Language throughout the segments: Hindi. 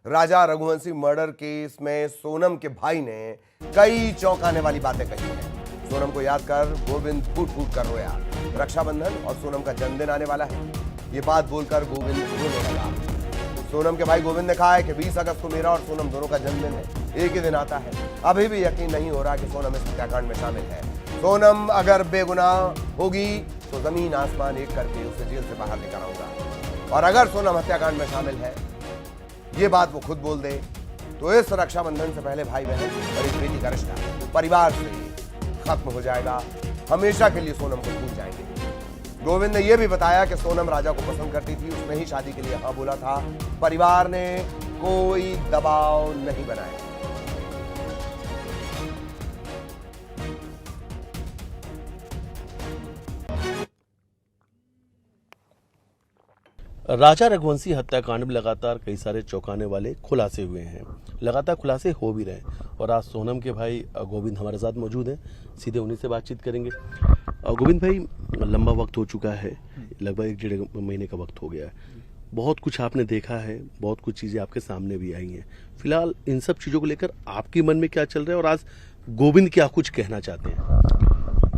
राजा रघुवंशी मर्डर केस में सोनम के भाई ने कई चौंकाने वाली बातें कही हैं। सोनम को याद कर गोविंद फूट फूट कर रोया। रक्षाबंधन और सोनम का जन्मदिन आने वाला है, ये बात बोलकर गोविंद रोने लगा। सोनम के भाई गोविंद ने कहा है कि 20 अगस्त को मेरा और सोनम दोनों का जन्मदिन है, एक ही दिन आता है। अभी भी यकीन नहीं हो रहा कि सोनम इस हत्याकांड में शामिल है। सोनम अगर बेगुनाह होगी तो जमीन आसमान एक करके उसे जेल से बाहर लेकर आऊंगा, और अगर सोनम हत्याकांड में शामिल है, ये बात वो खुद बोल दे, तो इस रक्षाबंधन से पहले भाई बहन और एक बेटी का रिश्ता परिवार से खत्म हो जाएगा। हमेशा के लिए सोनम को भूल जाएंगे। गोविंद ने यह भी बताया कि सोनम राजा को पसंद करती थी, उसने ही शादी के लिए हाँ बोला था। परिवार ने कोई दबाव नहीं बनाया। राजा रघुवंशी हत्याकांड में लगातार कई सारे चौंकाने वाले खुलासे हुए हैं, लगातार खुलासे हो भी रहे हैं, और आज सोनम के भाई गोविंद हमारे साथ मौजूद हैं। सीधे उन्हीं से बातचीत करेंगे। गोविंद भाई, लंबा वक्त हो चुका है, लगभग 1-1.5 महीने का वक्त हो गया है। बहुत कुछ आपने देखा है, बहुत कुछ चीज़ें आपके सामने भी आई हैं। फिलहाल इन सब चीज़ों को लेकर आपके मन में क्या चल रहा है, और आज गोविंद क्या कुछ कहना चाहते हैं?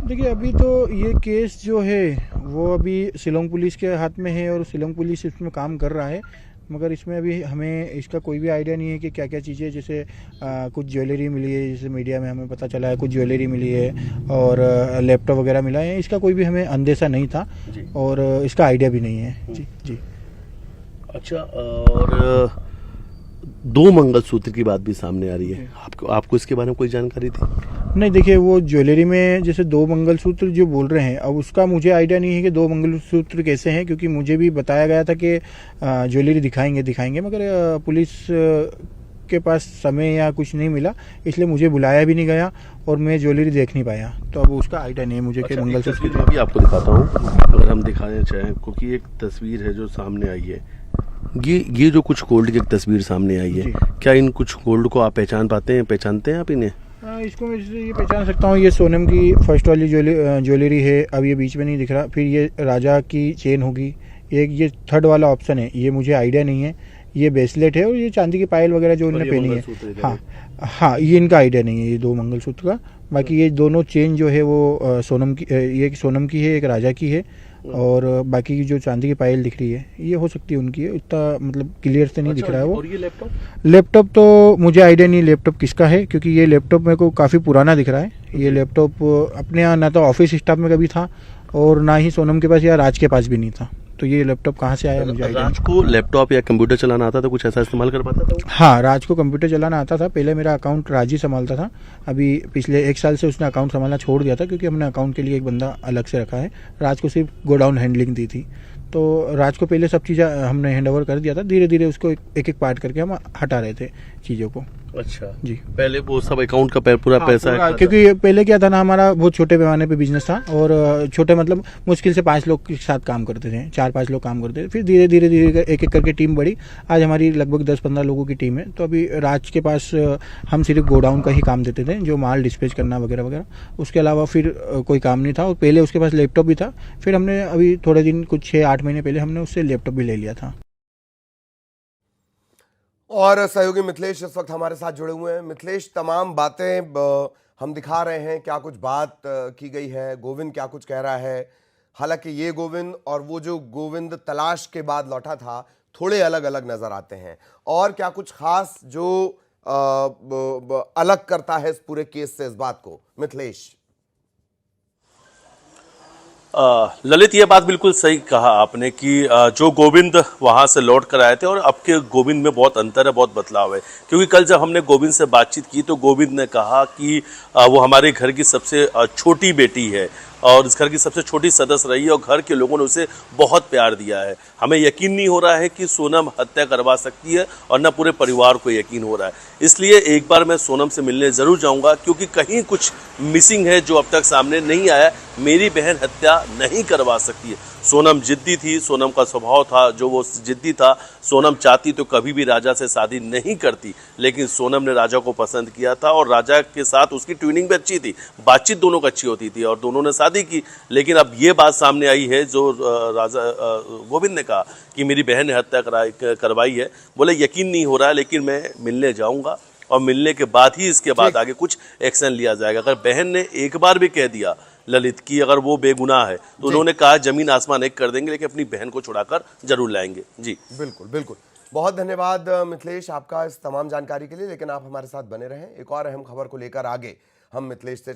देखिए, अभी तो ये केस जो है वो अभी शिलोंग पुलिस के हाथ में है और शिलोंग पुलिस इसमें काम कर रहा है, मगर इसमें अभी हमें इसका कोई भी आइडिया नहीं है कि क्या क्या चीज़ें, जैसे कुछ ज्वेलरी मिली है, जैसे मीडिया में हमें पता चला है कुछ ज्वेलरी मिली है और लैपटॉप वगैरह मिला है। इसका कोई भी हमें अंदेशा नहीं था और इसका आइडिया भी नहीं है। जी जी। अच्छा, और 2 मंगलसूत्र की बात भी सामने आ रही है, आपको इसके बारे में कोई जानकारी थी? नहीं, देखिए, वो ज्वेलरी में जैसे 2 मंगलसूत्र जो बोल रहे हैं, अब उसका मुझे आइडिया नहीं है कि 2 मंगलसूत्र कैसे हैं, क्योंकि मुझे भी बताया गया था कि ज्वेलरी दिखाएंगे, मगर पुलिस के पास समय या कुछ नहीं मिला, इसलिए मुझे बुलाया भी नहीं गया और मैं ज्वेलरी देख नहीं पाया। तो अब उसका आइडिया नहीं है मुझे कि मंगलसूत्र मैं भी आपको दिखाता हूँ, अगर हम दिखाना चाहें, क्योंकि एक तस्वीर है जो सामने आई है। ये जो कुछ गोल्ड की एक तस्वीर सामने आई है, क्या इन कुछ गोल्ड को आप पहचानते हैं आप इन्हें? इसको मैं ये पहचान सकता हूँ। ये सोनम की फर्स्ट वाली ज्वेलरी है, अब ये बीच में नहीं दिख रहा। फिर ये राजा की चेन होगी, एक ये थर्ड वाला ऑप्शन है, ये मुझे आइडिया नहीं है। ये ब्रेसलेट है और ये चांदी की पायल वगैरह जो इन्होंने पहनी है। हाँ, ये इनका आइडिया नहीं है, ये 2 मंगलसूत्र का। बाकी ये दोनों चेन जो है वो सोनम की, ये सोनम की है, एक राजा की है, और बाकी की जो चांदी की पायल दिख रही है ये हो सकती है उनकी है। इतना मतलब क्लियर से नहीं दिख रहा है वो। और ये लैपटॉप तो मुझे आइडिया नहीं लैपटॉप किसका है, क्योंकि ये लैपटॉप मेरे को काफ़ी पुराना दिख रहा है। ये लैपटॉप अपने यहाँ ना तो ऑफिस स्टाफ में कभी था और ना ही सोनम के पास या राज के पास भी नहीं था। तो ये लैपटॉप कहाँ से आया मुझे आइडिया। राज को लैपटॉप या कंप्यूटर चलाना आता था, कुछ ऐसा इस्तेमाल कर पाता था? हाँ, राज को कंप्यूटर चलाना आता था। पहले मेरा अकाउंट राज ही संभालता था, अभी पिछले 1 साल से उसने अकाउंट संभालना छोड़ दिया था, क्योंकि हमने अकाउंट के लिए एक बंदा अलग से रखा है। राज को सिर्फ गोडाउन हैंडलिंग दी थी, तो राज को पहले सब चीज़ें हमने हैंड ओवर कर दिया था। धीरे धीरे उसको एक पार्ट करके हम हटा रहे थे चीज़ों को। अच्छा जी, पहले वो सब अकाउंट का पूरा पैसा, क्योंकि पहले क्या था ना, हमारा बहुत छोटे पैमाने पे बिजनेस था, और छोटे मतलब मुश्किल से 5 लोग के साथ काम करते थे, 4-5 लोग काम करते थे। फिर धीरे धीरे एक करके टीम बढ़ी। आज हमारी लगभग 10-15 लोगों की टीम है। तो अभी राज के पास हम सिर्फ गोडाउन का ही काम देते थे, जो माल डिस्पैच करना वगैरह वगैरह, उसके अलावा फिर कोई काम नहीं था। और पहले उसके पास लैपटॉप भी था, फिर हमने अभी थोड़े दिन, कुछ 6-8 महीने पहले हमने उससे लैपटॉप भी ले लिया था। और सहयोगी मिथिलेश इस वक्त हमारे साथ जुड़े हुए हैं। मिथिलेश, तमाम बातें हम दिखा रहे हैं, क्या कुछ बात की गई है, गोविंद क्या कुछ कह रहा है। हालांकि ये गोविंद और वो जो गोविंद तलाश के बाद लौटा था, थोड़े अलग अलग नजर आते हैं। और क्या कुछ खास जो अलग करता है इस पूरे केस से इस बात को, मिथिलेश? ललित, ये बात बिल्कुल सही कहा आपने कि जो गोविंद वहां से लौट कर आए थे और अब के गोविंद में बहुत अंतर है, बहुत बदलाव है। क्योंकि कल जब हमने गोविंद से बातचीत की तो गोविंद ने कहा कि वो हमारे घर की सबसे छोटी बेटी है और इस घर की सबसे छोटी सदस्य रही है और घर के लोगों ने उसे बहुत प्यार दिया है। हमें यकीन नहीं हो रहा है कि सोनम हत्या करवा सकती है और न पूरे परिवार को यकीन हो रहा है। इसलिए एक बार मैं सोनम से मिलने ज़रूर जाऊंगा, क्योंकि कहीं कुछ मिसिंग है जो अब तक सामने नहीं आया। मेरी बहन हत्या नहीं करवा सकती है। सोनम जिद्दी थी, सोनम का स्वभाव था जो वो जिद्दी था। सोनम चाहती तो कभी भी राजा से शादी नहीं करती, लेकिन सोनम ने राजा को पसंद किया था और राजा के साथ उसकी ट्यूनिंग भी अच्छी थी, बातचीत दोनों की अच्छी होती थी और दोनों ने शादी की। लेकिन अब ये बात सामने आई है जो राजा गोविंद ने कहा कि मेरी बहन ने हत्या करवाई है। बोले यकीन नहीं हो रहा है, लेकिन मैं मिलने जाऊंगा और मिलने के बाद ही इसके बाद आगे कुछ एक्शन लिया जाएगा। अगर बहन ने एक बार भी कह दिया ललित की अगर वो बेगुनाह है तो उन्होंने कहा जमीन आसमान एक कर देंगे, लेकिन अपनी बहन को छुड़ाकर जरूर लाएंगे। जी बिल्कुल बिल्कुल, बहुत धन्यवाद मिथिलेश आपका इस तमाम जानकारी के लिए। लेकिन आप हमारे साथ बने रहें, एक और अहम खबर को लेकर आगे हम मिथिलेश से